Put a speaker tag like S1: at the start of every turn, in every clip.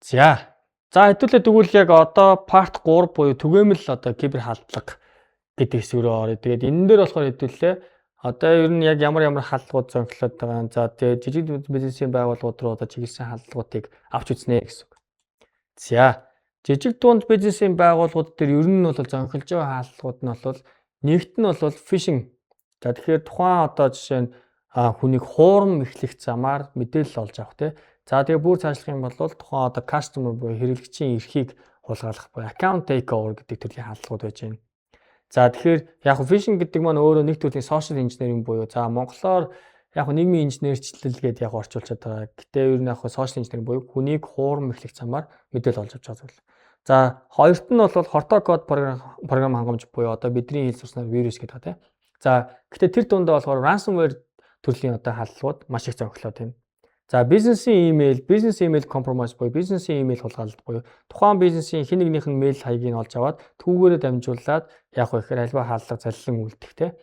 S1: За. За хэдүүлээ тэгвэл яг одоо part 3 буюу түгээмэл одоо кибер халдлага гэдэг хэсэг рүү орё. Тэгээд энэ дээр болохоор хэдүүлээ одоо ер нь яг ямар халдлагууд зөнхлөд байгаа. За тэгээд жижиг бизнесийн байгууллагууд руу одоо чиглэсэн халдлагуудыг авч үзнэ гэсэн үг. За. Жижиг дунд бизнесийн байгууллагууд дээр ер нь бол зөнхөлж байгаа халдлагууд нь бол нэгт нь бол фишинг. За тэгэхээр тухайн одоо жишээ нь хүнийг хуурам эхлэх замаар мэдээлэл олж авах тий. За тэгээ бүр цаашлах юм бол тухайн одоо customer буюу хэрэглэгчийн эрхийг хулгайлах буюу account takeover гэдэг төрлийн халдлагууд байж байна. За тэгэхээр яг phishing гэдэг маань өөрөө нэг төрлийн social engineering буюу за монголоор яг нийгмийн инженерчлэл гэдэг яг орчуулчихад байгаа. Гэтэ ер нь яг social engineering буюу хүнийг хуурам эхлэх замаар мэдээлэл олж авч байгаа зүйл. За хоёрт нь бол хортой код програм хангамж буюу одоо бидний хэл сурснаар вирус гэдэг байгаа тийм. За гэтэ тэр дундаа болохоор ransomware төрлийн одоо халдлагууд маш их зөнхлөд байна. За бизнесийн email compromise буюу бизнесийн email хулгайлалт буюу тухайн бизнесийн хэн нэгнийх нь мэйл хаягийг олж аваад түүгээрээ дамжуулаад яг ихээр альва хааллага заллан үлдэх те.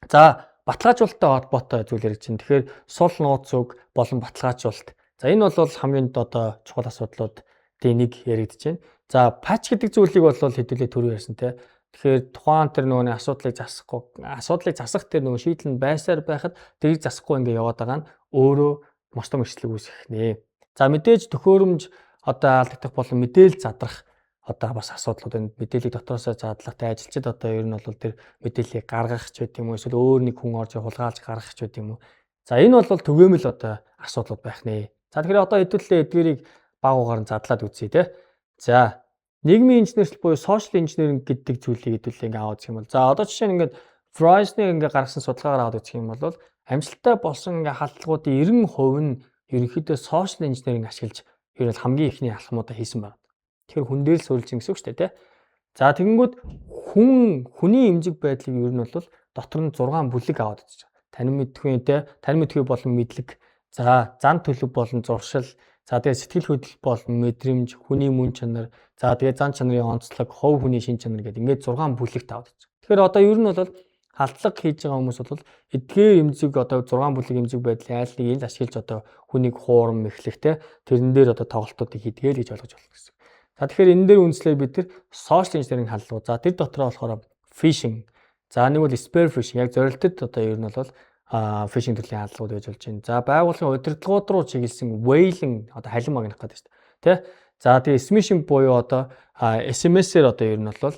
S1: За баталгаажуулалттай холбоотой зүйл яригдж байна. Тэгэхээр сул нууц үг болон баталгаажуулалт. За энэ бол хамгийн одоо чухал асуудлуудын нэг яригдж байна. За patch гэдэг зүйлийг бол хэдүүлээ түрүү ярьсан те. Тэгэхээр тухайн тэр нөгөө асуудлыг засах тэр нөгөө шийдэл нь байсаар байхад тэрийг засахгүй ингээ яваад байгаа нь өөрөө маш том эрсдлийг үүсгэх нэ. За мэдээж төхөөрөмж одоо алдагдах болон мэдээлэл задрах одоо бас асуудлууд байна. Мэдээллийг дотроосоо задлахтай ажилчид одоо ер нь бол тэр мэдээллийг гаргах ч гэдэг юм уу эсвэл өөр нэг хүн орж хулгайлж гаргах ч гэдэг юм уу. За энэ бол түгээмэл одоо асуудлууд байх нэ. За тэгэхээр одоо хэдүүлээ эдгээрийг багуугаар нь задлаад үзье те. За нийгмийн инженерчлэл буюу social engineering гэдэг зүйлийг хэдүүлээ ингээ аваад үзэх юм бол за одоо жишээ нь ингээд Verizon-ыг ингээ гаргасан судалгаагаар аваад үзэх юм бол амжилттай болсон ингээ халдлагуудын 90% нь ерөнхийдөө social engineering ашиглаж ер нь хамгийн ихний алхмуудаа хийсэн байна. Тэгэхээр хүн дээр л суурилж гэсэн үг шүү дээ, тэ. За тэгэнгүүт хүний эмзэг байдлыг ер нь бол дотор нь 6 бүлэг аваад үзэж байгаа. Танин мэдхгүй тэ, танин мэдхгүй болон мэдлэг, за зан төлөв болон зуршил, за тэгээ сэтгэл хөдлөл болон мэдрэмж, хүний мөн чанар, за тэгээ зан чанарын онцлог, хувь хүний шин чанар гэдэг ингээд 6 бүлэгт аваад үзэж байгаа. Тэгэхээр одоо ер нь бол халдлага хийж байгаа хүмүүс бол эдгээр эмзэг одоо 6 бүлэг эмзэг байдлын айл нэг ил ашиглаж одоо хүнийг хуурам эхлэх те тэрэн дээр одоо тоглолтуудыг хийдгээл гэж ойлгож байна гэсэн. За тэгэхээр энэ дээр үндэслээ бид тэр social engineering халдлагууд. За тэр дотроо болохоор phishing. За нэг бол spear phishing яг зорилтод одоо ер нь бол phishing төрлийн халдлагууд байж болж байна. За байгууллагын удирдлагууд руу чиглэсэн whaling одоо халин магнах гэдэг шүү дээ. Тэ? За тэгээ smishing буюу одоо SMS-ээр одоо ер нь бол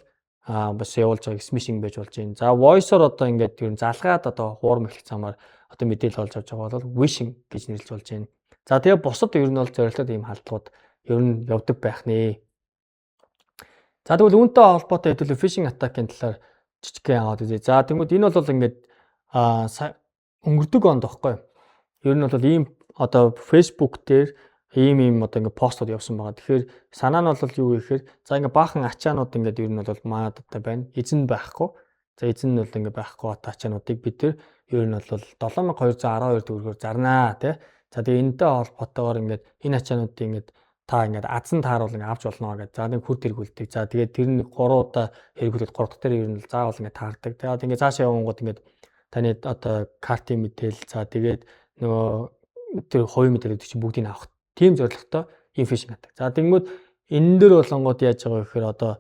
S1: бас явуулж байгаа smishing байж болж байна. За voice-оор одоо ингээд ер нь залгаад одоо хуурам эхлэх замаар одоо мэдээлэл олж авч байгаа бол wishing гэж нэрлэж болж байна. За тэгээ бусад ер нь бол зорилттой ийм халдлагууд ер нь явдаг байх нэ. За тэгвэл үүнтэй холбоотой хэдүүлээ phishing attack-ийн талаар жижигхэн аваад үзье. За тэгвэл энэ бол ингээд өнгөрдөг онд баггүй. Ер нь бол ийм одоо Facebook дээр ийм одоо ингээд постууд явсан байгаа. Тэгэхээр санаа нь бол юу гэхээр за ингээд баахан ачаанууд ингээд ер нь бол маадтай байна. Эзэн байхгүй. За эзэн нь бол ингээд байхгүй ачаануудыг бид тэр ер нь бол 7212 төгрөгөөр зарнаа тий. За тэгээ энэтэй холбоотойгоор ингээд энэ ачаануудыг ингээд та ингээд азан тааруул ингээд авч болно гэдэг. За нэг хүр тэргүүлдэг. За тэгээд тэр нь 3 удаа хэрэглээд 3 дахь дээр ер нь заавал ингээд таардаг. Тэгээд ингээд цаашаа явангууд ингээд таны одоо картын мэдээлэл за тэгээд нөгөө тэр хувийн мэдээлэлүүд чинь бүгдийг авах. Тим зорилготой ийм phishing attack. За тэгмүүд энэ дээр болонгууд яаж байгаа вэ гэхээр одоо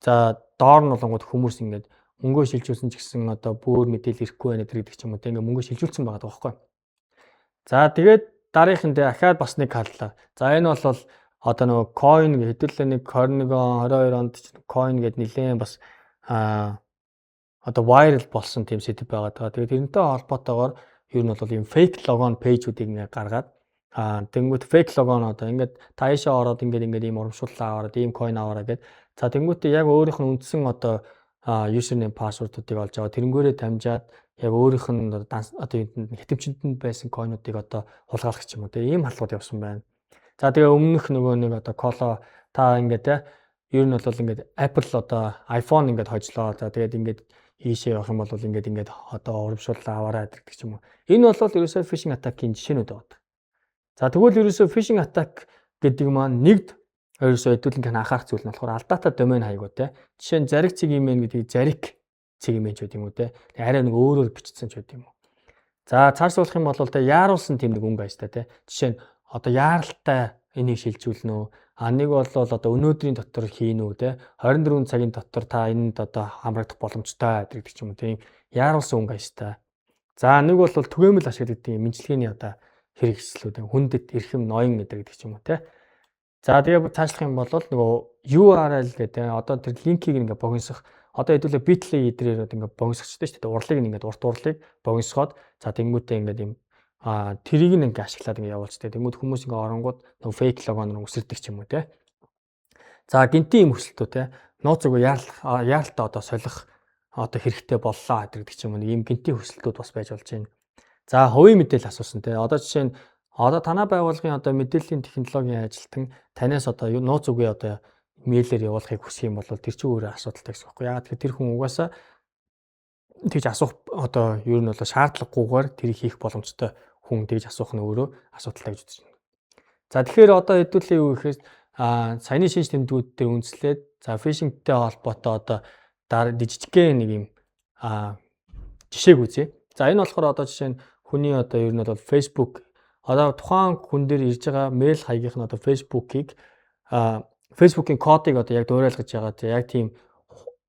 S1: за доор нь болонгууд хүмүүс ингээд мөнгөө шилжүүлсэн ч гэсэн одоо бүр мэдээлэл ирэхгүй байна гэдэг ч юм уу тийм ингээд мөнгөө шилжүүлсэн байгаа байхгүй. За тэгээд дараагийнх нь дахиад бас нэг халдлаа. За энэ бол одоо нөгөө coin хэдүүлээ нэг 21 он 22 онд coin гэдэг нэлээд бас одоо viral болсон тийм сэдв байгаа даа. Тэгээд тэрнтэй холбоотойгоор ер нь бол ийм fake logo пэйжүүдийг ингээд гаргаад тэнгүүт fake logo нь одоо ингээд таашаа ороод ингээд ийм урамшууллаа аваад ийм coin аваараа гэдэг. За тэнгүүтээ яг өөрийнх нь үндсэн одоо username password-уудыг олж аваад тэрнгээрээ дамжаад яг өөрийнх нь одоо хэтэмжинд байсан coin-уудыг одоо хулгайлах ч юм уу тийм ийм халдлагууд явсан байна. За тэгээ өмнөх нөгөө нэг одоо коло та ингээд ер нь бол ингээд Apple одоо iPhone ингээд хожлоо. За тэгээд ингээд ийшээ явах юм бол ингээд одоо урамшууллаа аваараа гэдэг ч юм уу. Энэ бол ерөөсөө phishing attack-ийн жишээнүүд байна. За тэгвэл ерөөсөө phishing attack гэдэг маань нэгд ерөөсөө хэдүүлэн анхаарах зүйл нь болохоор алдаатай домен хаягуу те. Жишээ нь зариг цэг имэйл гэдгийг зариг цэг имэйл ч гэдэг юм уу те. Арай нэг өөрөөр бичсэн ч гэдэг юм уу. За цааш суулгах юм бол те яаруулсан тийм нэг өнгө байж та те. Жишээ нь одоо яаралтай энийг шилжүүлнэ үү? Нэг бол одоо өнөөдрийн дотор хийнэ үү те 24 цагийн дотор та энэнд одоо хамрагдах боломжтой гэдэг ч юм уу тийм яаруулсан өнгө аястай. За нэг бол түгээмэл ашигладаг юм мэдлэгээний одоо хэрэгслүүд хүндэт эрхэм ноён гэдэг ч юм уу те. За тэгээ цаашлах юм бол нөгөө URL гэдэг одоо тэр линкийг ингээ богиносох одоо хэдүүлээ Bitly эдрээр ингээ богиносчихсон шүү дээ. Урлагийг ингээ урт урлыг богиносгоод за тэнгуүтээ ингээ юм тэрийг ингээ ашиглаад ингээ явуулцдаг. Тэнгуүт хүмүүс ингээ оронгууд нөгөө фейк логоноор үсэрдэг ч юм уу те. За гинтийн юм өсөлтөө те. Нууц үгүй яаралтай одоо солих одоо хэрэгтэй боллоо гэдэг ч юм уу. Ийм гинтийн өсөлтүүд бас байж болж байна. За хувийн мэдээлэл асуусан те. Одоо жишээ нь одоо танай байгууллагын одоо мэдээллийн технологийн ажилтан танаас одоо нууц үгүй одоо мэйлээр явуулахыг хүсэх юм бол тэр чинь өөрөө асуудалтай гэсэн үг байхгүй. Яагаад тэгэхээр тэр хүн угаасаа тэгж асуух одоо ер нь бол шаардлагагүйгээр тэрийг хийх боломжтой хүн тэгж асуух нь өөрөө асуудалтай гэж үзэж байна. За тэгэхээр одоо хэдүүлээ юу гэхээр саяны шинж тэмдгүүд дээр үндэслээд за фишингтэй холбоотой одоо жижигхэн нэг юм жишээг үзье. За энэ болохоор одоо жишээ нь хүний одоо ер нь бол Facebook одоо тухайн хүн дээр ирж байгаа мэйл хаягийнх нь одоо Facebook-ийн кодыг одоо яг дуурайлгаж байгаа. Яг тийм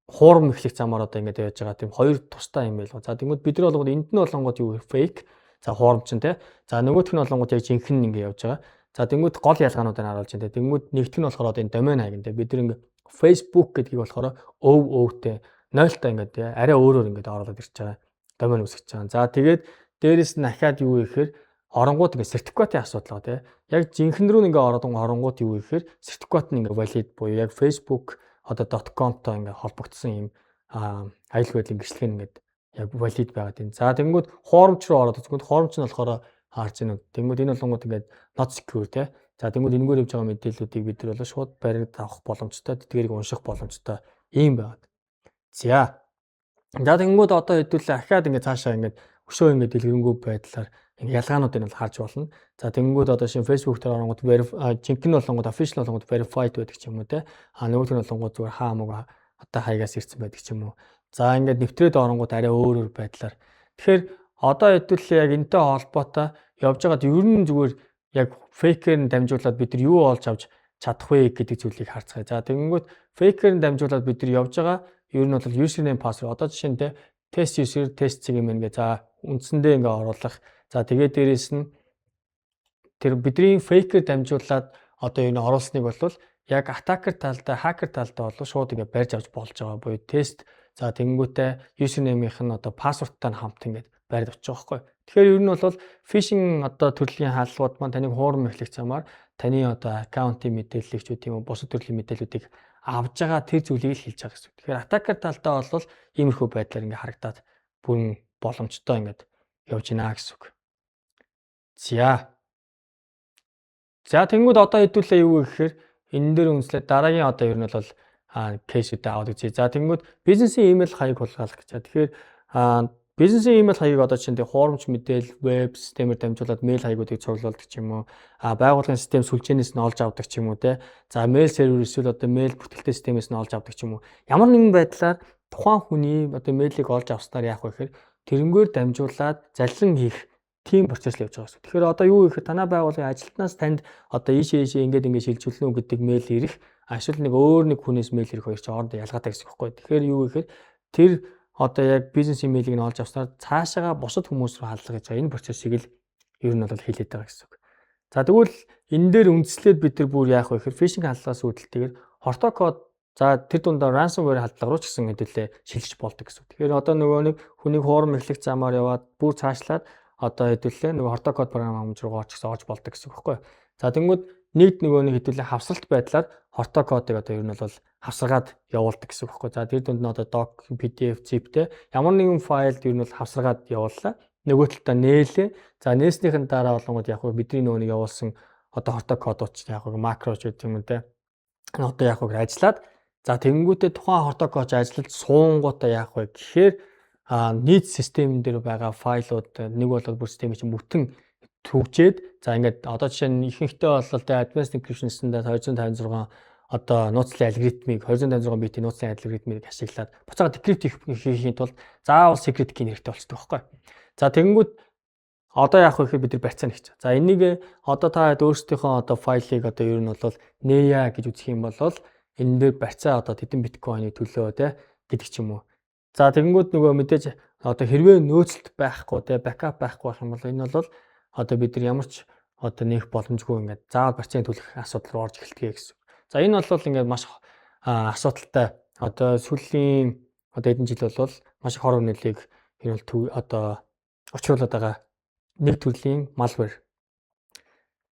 S1: хуурам эхлэх замаар одоо ингэж яаж байгаа тийм хоёр тустай юм байл. За тэгмэд бид нар болгоод энд нь болонгууд юу fake. За хуурам чинь те. За нөгөөх нь болонгууд яг жинхэнэ ингэ явж байгаа. За тэгмэд гол ялгаануудыг харуулж байна те. Тэгмэд нэгт нь болохоор одоо энэ домен хаяг те. Бид нар ингэ Facebook гэдгийг болохоор өвтэй 0-тай ингэ те. Арай өөрөөр ингэ оруулаад ирж байгаа. Домен үсгэж байгаа. За тэгээд дээрэс нь дахиад юу гэхээр оронгууд ингээ сертификатын асуудал тий. Яг жинхэнэ рүү ингээ оронгууд юу гэхээр сертификат нь ингээ valid буюу яг Facebook одоо .com-той ингээ холбогдсон юм аюулгүй байдлын гэрчлэг ингээд яг valid байгаа тийм. За тэнгүүд хуурамч руу ороод үзэнгүүт хуурамч нь болохоор харж байна. Тэнгүүд энэ болгонгууд ингээд not secure тий. За тэнгүүд энэгээр явж байгаа мэдээллүүдийг бид нар бол шууд баригд авах боломжтой, тэдгээрийг унших боломжтой юм байна. За тэнгүүд одоо хэдүүлээ ахаад ингээ цаашаа ингээ өшөө ингээ дэлгэрэнгүй байдлаар ялгаануудыг нь харж болно. За тэнгүүд одоо шинэ Facebook дээр оронгууд жинхэнэ болонгууд official болонгууд verified байдаг ч юм уу те. Нөгөөх нь болонгууд зүгээр хаамаг одоо хаягаас ирсэн байдаг ч юм уу. За ингээд нэвтрээд оронгууд арай өөр байдлаар. Тэгэхээр одоо хэдүүлээ яг энэтэй холбоотой явж байгаад ер нь зүгээр яг фейкээр нь дамжуулаад бид нар юу олж авч чадах вэ гэдэг зүйлийг харцгаая. За тэнгүүд фейкээр нь дамжуулаад бид нар явж байгаа ер нь бол username password одоо жишээ нь те test user test юм ингээ за үндсэндээ ингээ оруулах. За тэгээд дээрэс нь тэр бидний фейкээр дамжуулаад одоо энэ оруулсныг бол яг attacker талдаа, hacker талдаа бол шууд ингээ барьж авч болж байгаа буюу тест. За тэнгүүтээ username-ийнх нь одоо password-тай хамт ингээ барьж авч байгаа байхгүй. Тэгэхээр ер нь бол phishing одоо төрлийн хаалгууд маань таныг хуурам эхлэх замаар таны одоо аккаунтын мэдээллийг ч үгүй юм уу бусад төрлийн мэдээллүүдийг авж байгаа тэр зүйлийг л хэлж байгаа гэсэн. Тэгэхээр attacker талдаа бол иймэрхүү байдлаар ингээ харагдаад бүрэн боломжтой ингээ явж гинэ гэсэн үг. За тэнгууд одоо хэдүүлээ юу гэхээр энэ дээр үнслээд дараагийн одоо ер нь бол кейсүүдээ аваад үзье. За тэнгууд бизнесийн имэйл хаяг хулгайлах гэж. Тэгэхээр бизнесийн имэйл хаяг одоо чинь хуурамч мэдээлэл веб системээр дамжуулаад мэйл хаягуудыг цуглуулдаг ч юм уу. Байгууллагын систем сүлжээнээс нь олж авдаг ч юм уу те. За мэйл сервер эсвэл одоо мэйл бүтээлтэй системээс нь олж авдаг ч юм уу. Ямар нэгэн байдлаар тухайн хүний одоо мэйлийг олж авснаар яах вэ гэхээр тэрнгээр дамжуулаад заллин хийх тийм процесс л явж байгаа гэсэн. Тэгэхээр одоо юу гэхээр танай байгууллагын ажилтнаас танд одоо ийшээ ингээд шилжүүлнэ үү гэдэг мэйл ирэх ашиг нэг өөр нэг хүнээс мэйл ирэх хоёр ч хоорондоо ялгаатай гэсэн үг байхгүй. Тэгэхээр юу гэхээр тэр одоо яг бизнес имэйлийг нь олж авснаар цаашаага бусад хүмүүс рүү хаалга гэж байгаа энэ процессыг л ер нь бол хийлээд байгаа гэсэн үг. За тэгвэл энэ дээр үндэслээд бид нар бүр яах вэ гэхээр фишинг хаалгаас үүдэлтэйгээр хортой код за тэр дундаа ransomware халдлага руу ч гэсэн хэдүүлээ шилжиж болдог гэсэн. Тэгэхээр одоо нөгөө нэг хүнийг хуурам эхлэх замаар яваад бүр цаашлаад одоо хэдүүлээ нөгөө хортой код програм хамж руу орж болдог гэсэн үг байхгүй. За тэнгууд нэг хэдүүлээ хавсралт байдлаар хортой кодыг одоо ер нь бол хавсаргаад явуулдаг гэсэн үг байхгүй. За тэр дунд нь одоо doc, PDF, zip те ямар нэгэн файлд ер нь бол хавсаргаад явууллаа. Нөгөө талдаа нээлээ. За нээснийхэн дараа болонгод яг бидний нөгөө нэг явуулсан одоо хортой кодууд ч яг макро ч гэдэг юм те. Одоо яг ажиллаад за тэнгүүтээ тухайн хортой код ажиллаж суунгуудаа яах вэ гэхээр нийт систем дээр байгаа файлууд нэг бол бүр системийн чинь бүтэн төвчээд за ингээд одоо жишээ нь ихэнхдээ бол advanced encryption-д 256 одоо нууцлын алгоритмыг 256 битийн нууцлын алгоритмыг ашиглаад буцаага decrypt хийхийн тулд заавал secret key нэртэй болцдог байхгүй. За тэгэнгүүт Одоо яах вэ гэхээр бид нар барьцаа нэгч. За энийг одоо та өөрсдийнхөө одоо файлыг одоо ер нь бол нээя гэж үзэх юм бол энэ дээр барьцаа одоо тэдэн биткойны төлөө те гэдэг ч юм уу. За тэгэнгүүт нөгөө мэдээж одоо хэрвээ нөөцлөлт байхгүй те бакап байхгүй байх юм бол энэ бол одоо бид нар ямар ч одоо нээх боломжгүй ингээд заавал барьцааны төлөх асуудал руу орж эхэлдэг гэсэн. За энэ бол ингээд маш асуудалтай. Одоо сүүлийн одоо хэдэн жил бол маш их хор үнэлийг ер нь одоо очруулаад байгаа нэг төрлийн malware.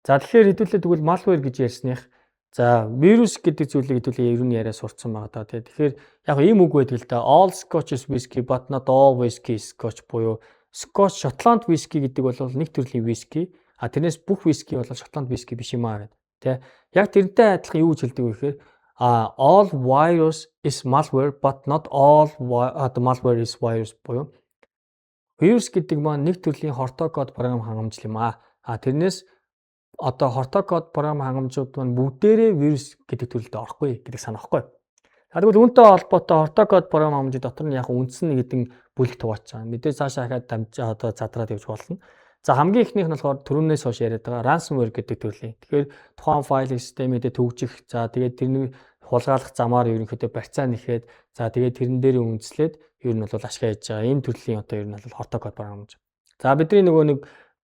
S1: За тэгэхээр хэдүүлээ тэгвэл malware гэж ярьсных. За вирус гэдэг зүйлийг хэдүүлээ ер нь яриа сурцсан байгаа даа. Тэгэхээр яг ийм үг байдаг л да. All scotch is whiskey but not all whiskey is scotch буюу Scotch Шотланд whisky гэдэг бол нэг төрлийн whisky. А тэрнээс бүх whisky бол Шотланд whisky биш юм аа гэдэг. Тэ. Яг тэрнтэй адилхан юу гэж хэлдэг вэ гэхээр all virus is malware but not all malware is virus буюу вирус гэдэг маань нэг төрлийн хортой код програм хангамжил юм аа. Тэрнээс одоо хортой код програм хангамжууд маань бүгдээрээ вирус гэдэг төрөлд орохгүй гэдэг санаахгүй. Тэгвэл үүнтэй холбоотой хортой код програм хангамжийн дотор нь яг үндсэн нэг хэдэн бүлэг туваачж байгаа. Мэдээж цаашаа дахиад одоо задраад явж болно. За хамгийн ихнийх нь болохоор түрүүнээс хойш яриад байгаа ransomware гэдэг төрлийн. Тэгэхээр тухайн файлын системэд төвжих, за тэгээд тэрнийг хулгайлах замаар ерөнхийдөө барьцаа нэхэд, за тэгээд тэрэн дээр үндэслээд ер нь бол ашиг хийж байгаа. Энэ төрлийн одоо ер нь бол хортой код програм хангамж. За бидний нөгөө нэг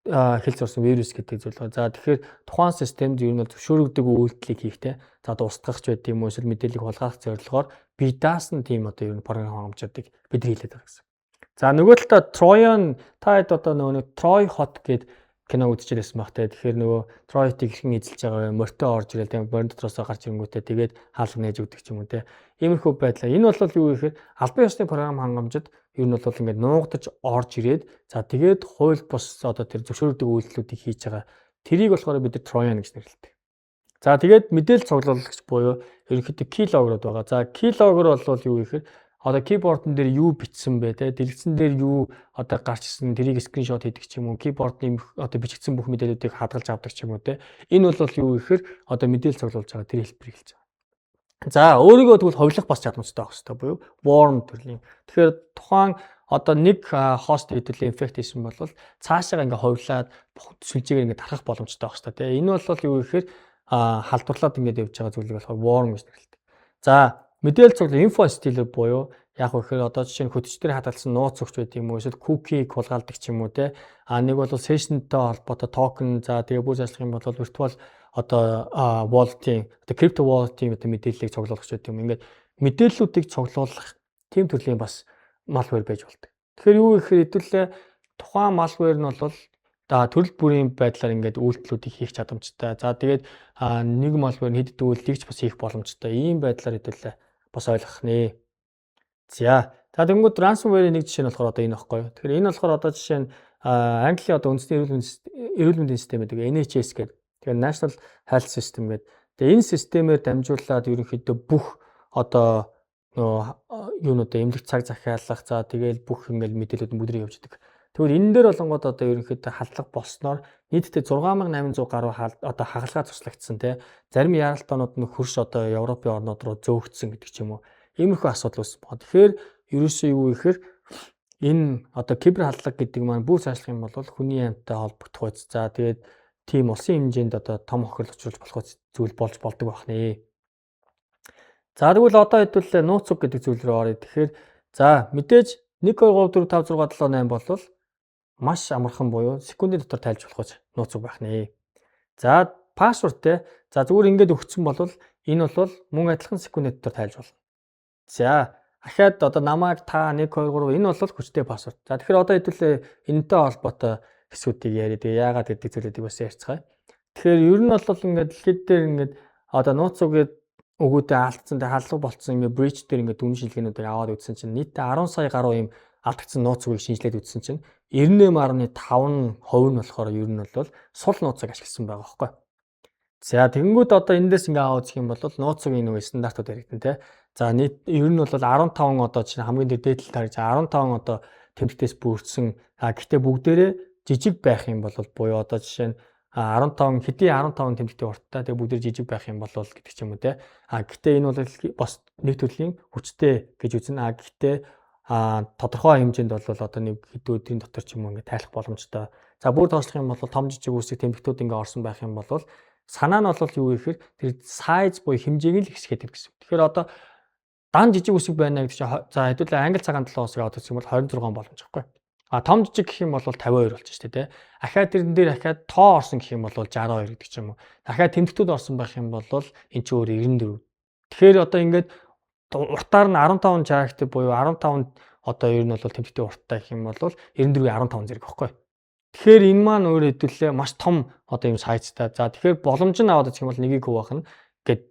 S1: хэлж сурсан вирус гэдэг зүйл байна. За тэгэхээр тухайн системд ер нь бол зөвшөөрөгдөг үйлдэлийг хийхтэй. За одоо устгах ч байд юм уу, эсвэл мэдээллийг хулгайлах зорилгоор бие даасан тийм одоо ер нь програм хангамжуудыг бид хийлээд байгаа гэсэн. За нөгөө талдаа Trojan та хэд одоо нөгөө Troy hot гэдэг кино үзчихлээсэн баг те. Тэгэхээр нөгөө Troy-ийг хэрхэн эзэлж байгаа вэ? Морьтой орж ирэл тийм борин дотроос гарч ирэнгүүтээ тэгээд хаалга нээж өгдөг ч юм уу те. Иймэрхүү байдлаа. Энэ бол юу гэхээр албан ёсны програм хангамжид ер нь бол ингээд нуугдаж орж ирээд за тэгээд хууль бус одоо тэр зөвшөөрөгдөг үйлдэлүүдийг хийж байгаа. Тэрийг болохоор бид Trojan гэж нэрлэдэг. За тэгээд мэдээлэл цуглуулагч буюу ерөнхийдөө keylogger байгаа. За keylogger бол юу гэхээр одоо keyboard-ын дээр юу бичсэн бэ те дэлгэцэн дээр юу одоо гарч ирсэн тэрийг скриншот хийдэг ч юм уу keyboard-ын одоо бичигдсэн бүх мэдээллүүдийг хадгалж авдаг ч юм уу те энэ бол юу гэхээр одоо мэдээлэл цуглуулж байгаа тэр хэлбэр хэлж байгаа. За өөрийгөө тэгвэл ховлох бас чадамжтай байх хэрэгтэй буюу worm төрлийн. Тэгэхээр тухайн одоо нэг хост хэдүүлээ инфект хийсэн бол цаашаа ингээ ховлаад сүлжээгээр ингээ тархах боломжтой байх хэрэгтэй те энэ бол юу гэхээр халдварлаад ингээ явж байгаа зүйлийг болохоор worm гэж нэрлэдэг. За мэдээлэл цуглуулах info stealer буюу яг үхээр одоо жишээ нь хөтчдөр хадгалсан нууц өгч байт юм уу эсвэл cookie хулгайлдаг ч юм уу те нэг бол session-тэй холбоотой токен за тэгээ бүр ажиллах юм бол virtual одоо wallet-ийн одоо crypto wallet-ийн одоо мэдээллийг цуглуулах ч байт юм. Ингээд мэдээллүүдийг цуглуулах тийм төрлийн бас malware байж болдог. Тэгэхээр юу гэхээр хэдүүлээ тухайн malware нь бол төрөл бүрийн байдлаар ингээд үйлдэлүүдийг хийх чадамжтай. За тэгээд нэг malware нь хэд үйлдэлийг ч бас хийх боломжтой. Ийм байдлаар хэдүүлээ бас ойлгох нэ. За тэгэнгүүт ransomware-ийн нэг жишээ нь болохоор одоо энэ баггүй. Тэгэхээр энэ болохоор одоо жишээ нь Английн одоо үндэсний эрүүл мэндийн систем гэдэг NHS гэдэг. Тэгэхээр National Health System гэдэг. Тэгээ энэ системээр дамжуулаад ерөнхийдөө бүх одоо юунуудаа эмнэлэг цаг захиалах за тэгээл бүх ингээл мэдээлүүд бүдрийг явж идэг. Тэгвэл энэ дээр болонгод одоо ерөнхийдөө халдлага болсноор нийтдээ 6800 гаруй одоо хагалгаа туслагдсан тий. Зарим яралтаанууд нь хөрш одоо Европын орнууд руу зөөгдсөн гэдэг ч юм уу. Иймэрхүү асуудал үүссэн байна. Тэгэхээр ерөөсөө юу гэхээр энэ одоо кибер халдлага гэдэг маань бүр цаашлах юм бол хүний амьтад холбогдох үз. За тэгээд тийм улсын хэмжээнд одоо том хохирол учруулж болох зүйл болж болдог байх нэ. За тэгвэл одоо хэдүүлээ нууц үг гэдэг зүйл рүү оръё. Тэгэхээр за мэдээж 1 2 3 4 5 6 7 8 болвол маш амархан буюу секундын дотор тайлж болох нууц үг байх нэ. За пассвордтэй за зүгээр ингээд өгсөн бол энэ бол мөн адилхан секундын дотор тайлж болно. За ахаад одоо намайг та 1 2 3 энэ бол хүчтэй пассворд. За тэгэхээр одоо хэдүүлээ энэтэй холбоотой хэсгүүдийг яриад яагаад гэдэг зүйлүүдийг бас ярьцгаая. Тэгэхээр ер нь бол ингээд дэлхийд дээр ингээд одоо нууц үгээд өгөөдөө алдсан тэ халдлага болцсон ингээд breach дээр ингээд дүн шилгээнүүдийг аваад үзсэн чинь нийтдээ 10 сая гаруй юм алдагдсан нууц үгийг шинжилээд үзсэн чинь 98.5% нь болохоор ер нь бол сул нууцыг ашигласан байгаа байхгүй. За тэгэнгүүт одоо эндээс ингээ аваад үзэх юм бол нууцгийн нөгөө стандартууд яригдана те. За нийт ер нь бол 15 одоо чинь хамгийн дээдл тарж 15 одоо тэмдэгтээс бүрдсэн. Гэхдээ бүгдээрээ жижиг байх юм бол буюу одоо жишээ нь 15 хэдийн 15 тэмдэгтийн урттай тэгээ бүгдээр жижиг байх юм бол гэдэг ч юм уу те. Гэхдээ энэ бол бас нэг төрлийн хүчтэй гэж үзнэ. Гэхдээ тодорхой хэмжээнд бол одоо нэг хэдүүдийн дотор ч юм уу ингээ тайлах боломжтой За бүр тооцох юм бол том жижиг үсэг тэмдэгтүүд ингээ орсон байх юм бол санаа нь бол юу гэхээр тэр size буюу хэмжээг л ихсгээд гэсэн. Тэгэхээр одоо дан жижиг үсэг байна гэдэг чинь за хэдүүлээ англи цагаан 7 усыг аваад үзэх юм бол 26 боломж байхгүй. А том жижиг гэх юм бол 52 болчих шүү дээ, тэ. Ахаад тэрэн дээр ахаад тоо орсон гэх юм бол 62 гэдэг ч юм уу. Дахиад тэмдэгтүүд орсон байх юм бол эн чинь өөр 94. Тэгэхээр одоо ингээд уртаар нь 15 character буюу 15 одоо ер нь бол тэмдэгтийн урттай гэх юм бол 94-ийн 15 зэрэг байхгүй. Тэгэхээр энэ маань өөр хэдүүлээ маш том одоо юм сайзтай. За тэгэхээр боломж нь аваад үзэх юм бол нэгийг хуваах нь гэд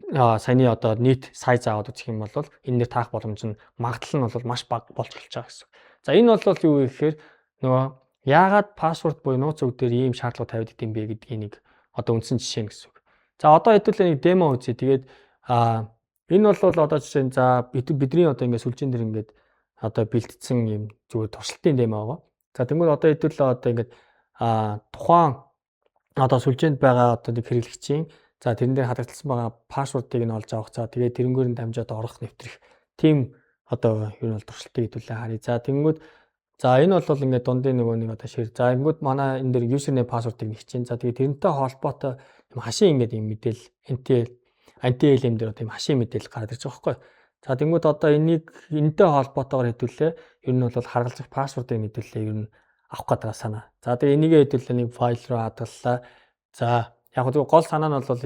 S1: саяны одоо нийт сайз аваад үзэх юм бол энэ дээр таах боломж нь магадлал нь бол маш бага болж эхэлж байгаа гэсэн. За энэ бол юу гэхээр нөгөө яагаад пассворд буюу нууц үг дээр ийм шаардлага тавиад идэм бэ гэдгийг нэг одоо үндсэн жишээ гэсэн үг. За одоо хэдүүлээ нэг демо үзье. Тэгээд энэ бол одоо жишээ нь за бидний одоо ингээд сүлжээн дээр ингээд одоо бэлтгэсэн юм зүгээр туршилтын демо байгаа. За тэгвэл одоо хэдүүлээ одоо ингээд тухайн одоо сүлжээнд байгаа одоо нэг хэрэглэгчийн за тэрэн дээр хадгалсан байгаа пассвордыг нь олж авах. За тэгээд тэрнгээр нь дамжаад орох нэвтрэх тийм одоо ер нь бол туршилтыг хэдүүлээ харъя. За тэгэнгүүт за энэ бол ингээд дундын нөгөө нэг одоо шир. За ингэнгүүт манай энэ дээр username password-ыг нэг чинь. За тэгээд тэрнтэй холбоотой юм хашийн ингээд юм мэдээл anti-LM дээр одоо юм хашийн мэдээлэл гараад ирж байгаа байхгүй. За тэгэнгүүт одоо энийг энэтэй холбоотойгоор хэдүүлээ ер нь бол харгалзах пассвордыг мэдээлэлээ ер нь авах гэдэг санаа. За тэгээ энийгээ хэдүүлээ нэг файл руу хадгаллаа. За яг гоо гол санаа нь бол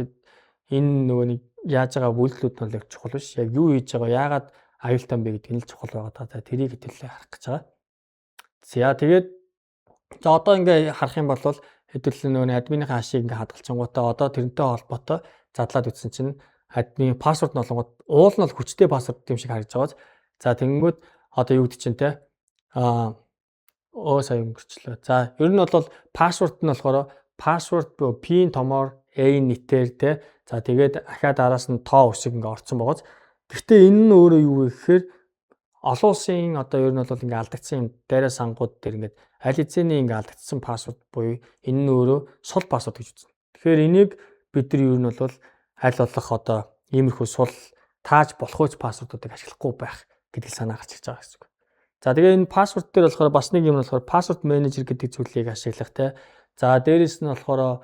S1: энэ нөгөө нэг яаж байгаа үйлдэлүүд нь л чухал биш. Яг юу хийж байгаа, яагаад аюултай юм бэ гэдэг нь л чухал байгаа. За тэрийг хэдүүлээ харах гэж байгаа. За тэгээд за одоо ингээ харах юм бол хэдүүлээ нөгөө админы хашийг ингээ хадгалчингуудаа одоо тэрнтэй холбоотой задлаад ütсэн чинь админ пассворд нь болгоод уул нь бол хүчтэй пассворд юм шиг харагдаж байгаа. За тэгэнгүүт одоо юу гэдэг чинь те сая өнгөрчлөө. За ер нь бол пассворд нь болохоор пассворд пин томоор A нэтээр те. За тэгээд ахаад араас нь тоо үсэг ингээ орцсон байгааз. Гэхдээ энэ нь өөрөө юу вэ гэхээр олон улсын одоо ер нь бол ингээ алдагдсан юм дээрээ сангууд дээр ингээ аль хэзээний ингээ алдагдсан пассворд буюу энэ нь өөрөө сул пассворд гэж үзнэ. Тэгэхээр энийг бид нар ер нь бол аль болох одоо иймэрхүү сул тааж болохгүй пассвордуудыг ашиглахгүй байх гэдэг санаа гарч ирж байгаа гэсэн үг. За тэгээ энэ пассворд дээр болохоор бас нэг юм болохоор password manager гэдэг зүйлийг ашиглах те. За дээрэс нь болохоор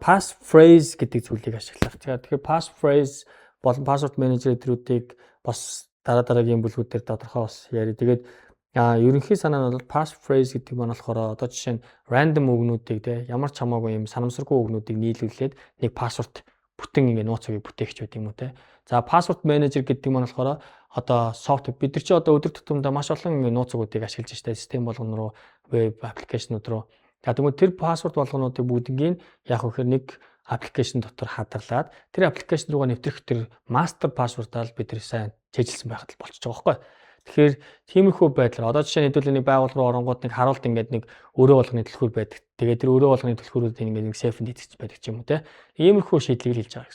S1: passphrase гэдэг зүйлийг ашиглах. Тэгэхээр passphrase болон password manager эдрүүдийг бас дараагийн бүлгүүдээр тодорхой бас яри. Тэгээд ерөнхий санаа нь бол passphrase гэдэг нь болохоор одоо жишээ нь random үгнүүдийг те ямар ч хамаагүй юм санамсаргүй үгнүүдийг нийлүүлээд нэг password бүтэн ингээ нууцыг бүтээгч байт юм уу те. За password manager гэдэг нь болохоор одоо софтвер бид нар чи одоо өдөр тутамдаа маш олон ингээ нууцуудыг ашиглаж штэ систем болгон руу веб аппликейшнуд руу. Тэгвэл тэр password болгонуудыг бүгднийг яг хөөр нэг аппликейшн дотор хадгалаад тэр аппликейшн руугаа нэвтрэх тэр master password-аар бид нар сайн чэжилсэн байхад л болчихж байгаа байхгүй. Тэгэхээр тиймэрхүү байдлаар одоо жишээ нь хэдүүлээ нэг байгууллага руу оронгууд нэг харуулт ингээд нэг өрөө болгоны түлхүүр байдаг. Тэгээд тэр өрөө болгоны түлхүүрүүд ингээд нэг сейфэнд итгэж байдаг ч юм уу те. Иймэрхүү шийдлийг хэлж байгаа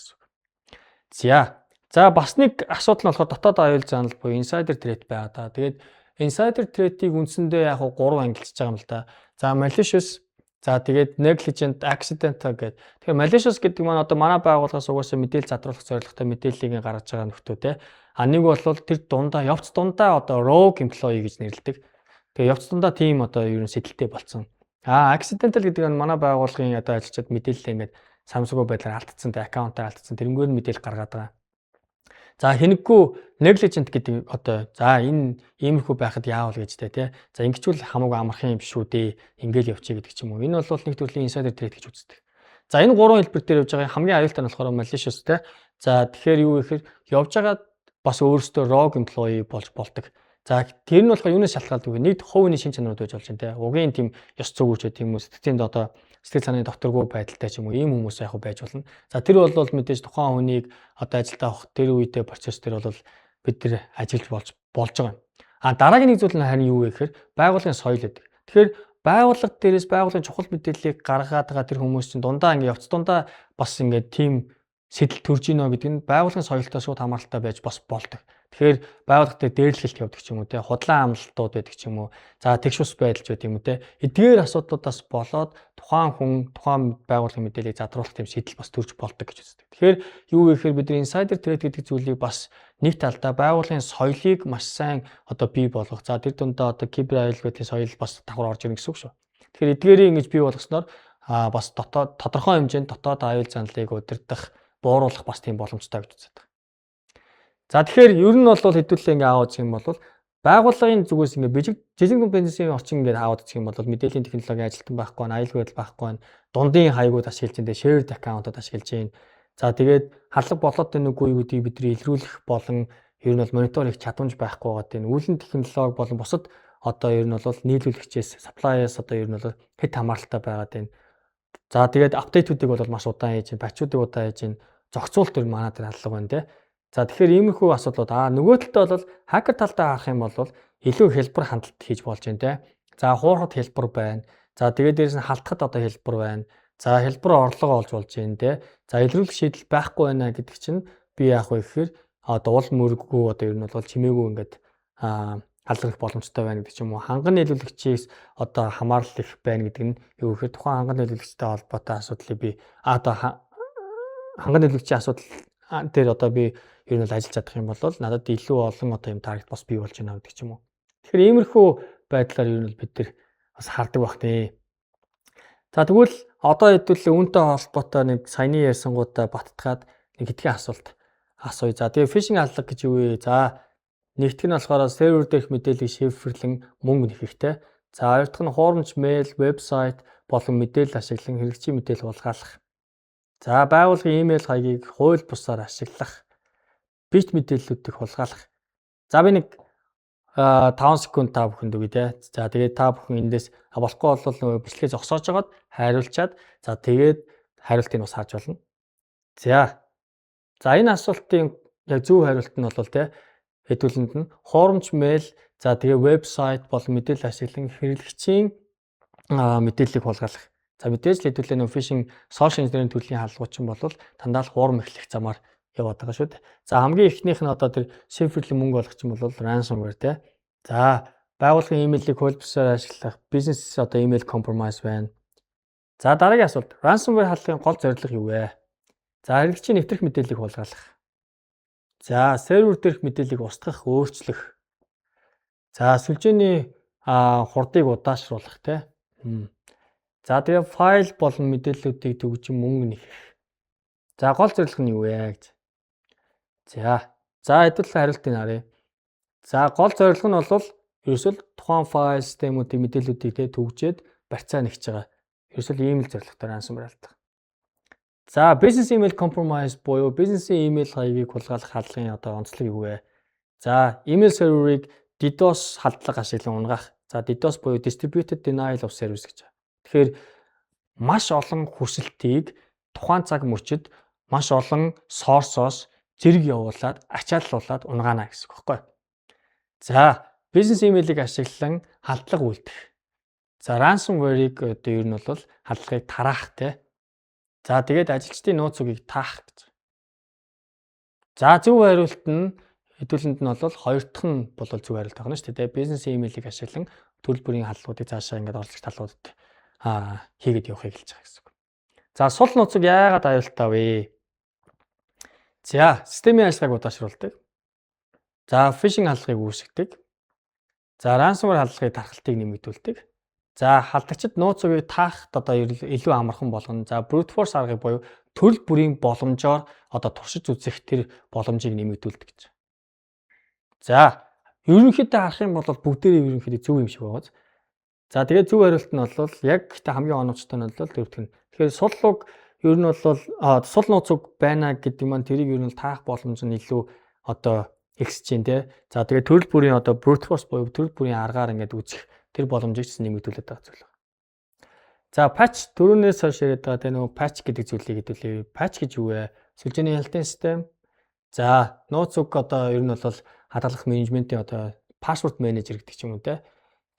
S1: гэсэн. За бас нэг асуудал нь болохоор дотоод аюул заанал буюу insider threat байгаа даа. Тэгээд insider threat-ийг үндсэндээ яг 3 ангилж байгаа юм л да. За malicious, за тэгээд negligent, accidental гэдэг. Тэгэхээр malicious гэдэг маань одоо манай байгууллагаас угаасаа мэдээлэл задруулах зорилготой мэдээллийг гаргаж байгаа нөхдөө те. А нэг бол тэр дундаа явц дундаа одоо rogue employee гэж нэрлэдэг. Тэгээ явц дундаа team одоо ер нь сэтэлтэй болцсон. Accidental гэдэг нь манай байгууллагын одоо ажилчид мэдээлэл ингээд самсгүй байдлаар алдсан, аккаунтаа алдсан, тэрнгээр нь мэдээлэл гаргаад байгаа. За хэнэггүй negligent гэдэг одоо за энэ иймэрхүү байхад яавал гэж те. За ингэчүүл хамаагүй амархан юм шүү дээ. Ингээл явчих гэдэг ч юм уу. Энэ бол нэг төрлийн insider threat гэж үздэг. За энэ гурван хэлбэр дээр явж байгаа хамгийн аюултай нь болохоор malicious те. За тэгэхээр юу гэхээр явж байгаа бас өөрөөсөө rogue employee болж болдог. За тэр нь болохоор юунаас шалтгаалдаг вэ? Нэг хувийн шин чанарууд байж болж байна те. Угийн тийм ёс зүгүүчүүд тийм үү сэтгэлийн одоо сэтгэл санааны докторгүй байдалтай ч юм уу ийм хүмүүс яг байж болно. За тэр бол мэдээж тухайн хүнийг одоо ажилдаа авах тэр үедээ процесс дээр бол бид нар ажиллаж болж байгаа юм. Дараагийн нэг зүйл нь харин юу вэ гэхээр байгууллагын соёл гэдэг. Тэгэхээр байгууллага дээрээс байгууллагын чухал мэдээллийг гаргаад байгаа тэр хүмүүс чинь дундаа ингэ явц дундаа бас ингэ тийм сэтэл төрж ийнө гэдэг нь байгууллагын соёлтой шууд хамааралтай байж бас болдог. Тэгэхээр байгууллагатай дээрлэлт явдаг ч юм уу те худлаа амлалтууд байдаг ч юм уу. За тэгш ус байдалч байдаг юм уу те. Эдгээр асуудлуудаас болоод тухайн хүн тухайн байгууллагын мэдээллийг задруулах тийм сэтэл бас төрж болдог гэж үздэг. Тэгэхээр юу вэ гэхээр бидний insider threat гэдэг зүйлийг бас нэг талдаа байгууллагын соёлыг маш сайн одоо бий болгох. За тэр дундаа одоо кибер аюулгүй соёл бас давхар орж ирнэ гэсэн үг шүү. Тэгэхээр эдгээрийг ингэж бий болгосноор бас тодорхой хэмжээнд дотоод аюул занлыг удирдах, бууруулах бас тийм боломжтой гэж үздэг. За тэгэхээр ер нь бол хэдүүлээ ингээ аваад үзэх юм бол байгууллагын зүгээс ингээ жижиг бизнесийн орчин ингээ аваад үзэх юм бол мэдээллийн технологи ажилтан байхгүй, аюулгүй байдал байхгүй, дундын хаягууд ашиглаж энэ shared account-ууд ашиглаж байна. За тэгээд халдлага болоод байна уугүй гэдгийг бидний илрүүлэх болон ер нь бол монитор хийх чадамж байхгүй байгаа тийм үүлэн технологи болон бусад одоо ер нь бол нийлүүлэгчээс suppliers одоо ер нь бол хэд хамааралтай байгаа тийм. За тэгээд апдейтүүдийг бол маш удаан хийж, батчуудыг удаан хийж, зохицуулт төр манай дээр халдлага байна тийм. За тэгэхээр иймэрхүү асуудлууд нөгөө талдаа бол хакер талдаа харах юм бол илүү хэлбэр хандлт хийж болж байна тийм. За хуурахад хэлбэр байна. За тэгээд дээрэс нь халтахад одоо хэлбэр байна. За хэлбэр орлого олж болж байна тийм. За илрүүлэх шийдэл байхгүй байна гэдэг чинь би яах вэ гэхээр одоо уул мөрөггүй одоо ер нь бол чимээгүй ингээд халдах боломжтой байна гэдэг ч юм уу. Ханган нийлүүлэгчээс одоо хамаарал их байна гэдэг нь юу гэхээр тухайн ханган нийлүүлэгчтэй холбоотой асуудлыг би одоо ханган нийлүүлэгчийн асуудал дээр одоо би ер нь ажиллаж чадах юм бол надад илүү олон одоо юм таргет бас бий болж байна гэдэг ч юм уу. Тэгэхээр иймэрхүү байдлаар ер нь бид нар бас хардаг байх нэ. За тэгвэл одоо хэдүүлээ үүнтэй холбоотой нэг саяны ярьсангуудаа баттгаад нэг хэдхэн асуулт асууя. За тэгээ фишинг халдлага гэж юу вэ? За нэгдүгээр нь болохоор сервер дээрх мэдээллийг шифрлэн мөнгө нэхихтэй. За хоёр дахь нь хуурамч мэйл, вебсайт болон мэдээлэл ашиглан хэрэгцээ мэдээлэл хулгайлах. За байгууллагын имэйл хаягийг хууль бусаар ашиглах. Бит мэдээллүүдийг хулгайлах. За би нэг 5 секунд та бүхэнд өгье те. За тэгээд та бүхэн эндээс болохгүй бол нөгөө бичлэгээ зогсоож хагаад хариулчаад за тэгээд хариултыг бас харж болно. За энэ асуултын яг зөв хариулт нь бол те хэдүүлэнд нь хуурамч мэйл за тэгээ вебсайт болон мэдээлэл ашиглан хэрэглэгчийн мэдээллийг хулгайлах. За мэдээж л хэдүүлээ нөө фишинг сошиал инженерийн төрлийн халдлагууд бол дандаа л хуурам эхлэх замаар яваад байгаа шүү дээ. За хамгийн эхнийх нь одоо тэр шифрлэн мөнгө олох юм бол ransomware те. За байгууллагын имэйлийг хууль бусаар ашиглах, бизнес одоо имэйл compromise байна. За дараагийн асуулт. Ransomware халдлагын гол зорилго юу вэ? За хэрэглэгчийн нэвтрэх мэдээллийг хулгайлах. За сервер дээрх мэдээллийг устгах, өөрчлөх. За сүлжээний хурдыг удаашруулах те. За тэгээ файл болон мэдээллүүдийг төгжин мөнгө нэхэх. За гол зорилго нь юу вэ гэж. За хэдүүлээ хариултыг харъя. За гол зорилго нь бол ерөөсөл тухайн файл системүүдийн мэдээллүүдийг тэ төгжээд барьцаа нэгж байгаа. Ерөөсөл ийм л зорилготой ransomware алдах. За бизнес имэйл compromise буюу бизнесийн имэйл хаягийг хулгайлах халдлагын одоо онцлог юу вэ? За имэйл серверыг DDoS халдлага ашиглан унгах. За DDoS буюу distributed denial of service гэж. Тэгэхээр маш олон хүсэлтийг тухайн цаг мөчид маш олон сорсоос зэрэг явуулаад ачааллуулаад унгаана гэсэн үг байхгүй. За бизнес имэйлийг ашиглан халдлага үйлдэх. За ransomware-ийг одоо ер нь бол халдлагыг тараах те. За тэгээд ажилчдын нууц үгийг таах гэж. За зөв хариулт нь хэдүүлэнд нь бол хоёр дахь нь бол зөв хариулт байна шүү дээ. Бизнес имэйлийг ашиглан төрөл бүрийн халдлагуудыг цаашаа ингээд оролцох талуудад хийгээд явахыг хэлж байгаа гэсэн үг. За сул нууцыг яагаад аюултай вэ? За системийн ажиллагааг удаашруулдаг. За фишинг халдлагыг үүсгэдэг. За ransomware халдлагын тархалтыг нэмэгдүүлдэг. За халдагчид нууц үгийг таахад одоо илүү амархан болгоно. За brute force аргыг буюу төрөл бүрийн боломжоор одоо туршиж үзэх тэр боломжийг нэмэгдүүлдэг гэж. За ерөнхийдөө харах юм бол бүгдээрээ ерөнхийдөө зөв юм шиг байгаа. За тэгээд зөв хариулт нь бол яг гэхдээ хамгийн оновчтой нь бол дөрөвдөх нь. Тэгэхээр сул луг ер нь бол сул нууц үг байна гэдэг маань тэрийг ер нь таах боломж нь илүү одоо ихсэж байна те. За тэгээд төрөл бүрийн одоо brute force буюу төрөл бүрийн аргаар ингээд үзэх тэр боломжийг ч нэмэгдүүлээд байгаа зүйл байна. За patch түрүүнээс хойш яриад байгаа те нөгөө patch гэдэг зүйлийг хэдүүлээ. Patch гэж юу вэ? Сүлжээний хяналтын систем. За нууц үг одоо ер нь бол хадгалах менежментийн одоо password manager гэдэг ч юм уу те.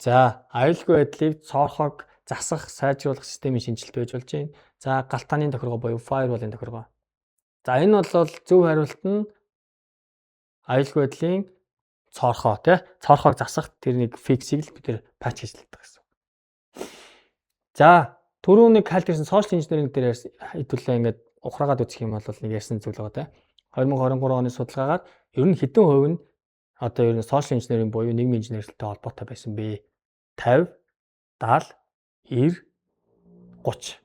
S1: За аюулгүй байдлыг цоорхог засах, сайжруулах системийн шинжилт байж болж байна. За галтааны тохиргоо буюу firewall-ын тохиргоо. За энэ бол зөв хариулт нь аюулгүй байдлын цоорхоо тий. Цоорхоог засах тэр нэг fix-ийг л бид нэр patch гэж хэлдэг гэсэн. За түрүүний хайлт ирсэн social engineering дээр хэдүүлээ ингээд ухраагаад үзэх юм бол нэг ярьсан зүйл байгаа тий. 2023 оны судалгаагаар ер нь хэдэн хувь нь одоо ер нь social engineering буюу нийгмийн инженертэй холбоотой байсан бэ? 50, 70, 90 30.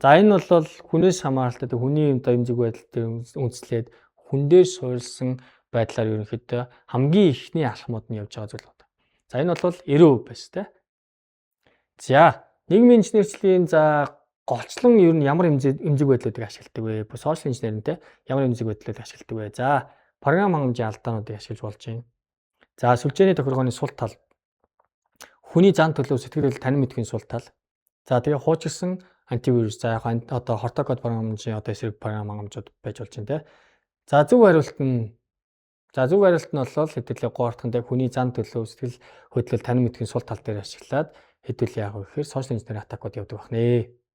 S1: За энэ бол хүнээс хамааралтай хүний одоо эмзэг байдал дээр үндэслээд хүн дээр суурилсан байдлаар ерөнхийдөө хамгийн ихний алхмууд нь явж байгаа зүйл байна. За энэ бол 90% байж тээ. За нийгмийн инженерчлэгийн за голчлон ер нь ямар эмзэг байдлуудыг ашигладаг вэ? Сошиал инженеринтэй ямар эмзэг байдлуудыг ашигладаг вэ? За програм хангамжийн алдаануудыг ашиглаж болж байна. За сүлжээний тохиргооны сул тал. Хүний зан төлөв сэтгэл танин мэдхийн сул тал. За тэгээ хуучилсан антивирус за яг одоо хортокод програм хангамжийн одоо эсрэг програм хангамжууд байж болж байна те. За зөв хариулт нь бол хэдүүлээ гууртханд хүний зан төлөв сэтгэл хөдлөл танин мэдхийн сул тал дээр ашиглаад хэдүүл яг вэ гэхээр сошиал инженерийн атакууд явдаг байна.